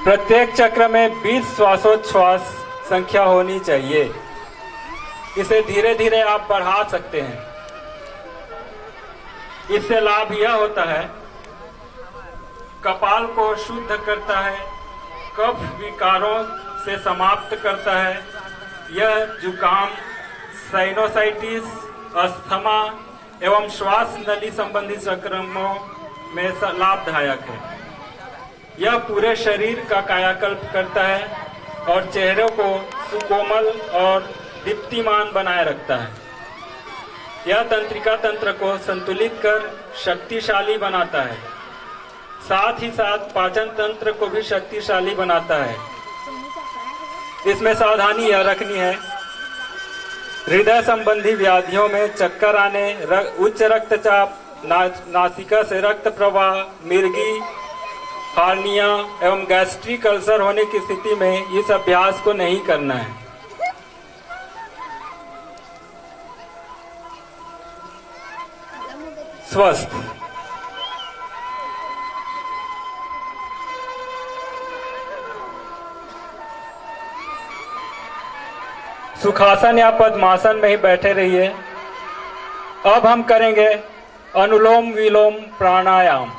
प्रत्येक चक्र में 20 श्वासोच्छ्वास संख्या होनी चाहिए। इसे धीरे धीरे आप बढ़ा सकते हैं। इससे लाभ यह होता है, कपाल को शुद्ध करता है, कफ विकारों से समाप्त करता है। यह जुकाम, साइनोसाइटिस, अस्थमा एवं श्वास नली संबंधी संक्रमणों में लाभदायक है। यह पूरे शरीर का कायाकल्प करता है और चेहरे को सुकोमल और दीप्तिमान बनाए रखता है। यह तंत्रिका तंत्र को संतुलित कर शक्तिशाली बनाता है, साथ ही साथ पाचन तंत्र को भी शक्तिशाली बनाता है। इसमें सावधानी यह रखनी है, हृदय संबंधी व्याधियों में चक्कर आने, उच्च रक्तचाप, नासिका से रक्त प्रवाह, मिर्गी, हार्निया एवं गैस्ट्रिक अल्सर होने की स्थिति में इस अभ्यास को नहीं करना है। स्वस्थ सुखासन या पद्मासन में ही बैठे रहिए। अब हम करेंगे अनुलोम विलोम प्राणायाम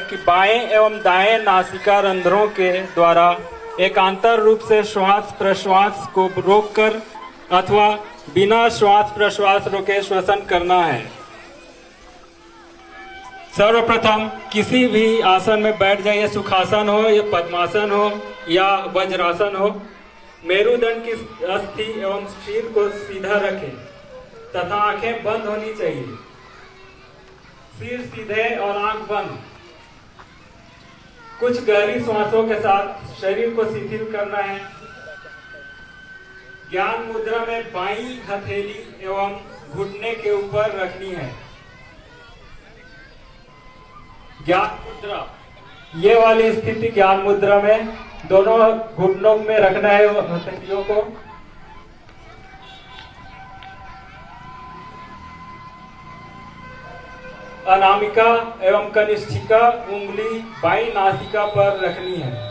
कि बाएं एवं दाएं नासिका रंध्रों के द्वारा एकांतर रूप से श्वास प्रश्वास को रोककर अथवा बिना श्वास प्रश्वास रोके श्वसन करना है। सर्वप्रथम किसी भी आसन में बैठ जाइए, सुखासन हो या पद्मासन हो या वज्रासन हो। मेरुदंड की अस्थि एवं शीर को सीधा रखें तथा आंखें बंद होनी चाहिए। सिर सीधे और आंख बंद। कुछ गहरी श्वासों के साथ शरीर को शिथिल करना है। ज्ञान मुद्रा में बाईं हथेली एवं घुटने के ऊपर रखनी है। ज्ञान मुद्रा, ये वाली स्थिति ज्ञान मुद्रा में दोनों घुटनों में रखना है हथेलियों को। अनामिका एवं कनिष्ठिका उंगली बाईं नासिका पर रखनी है।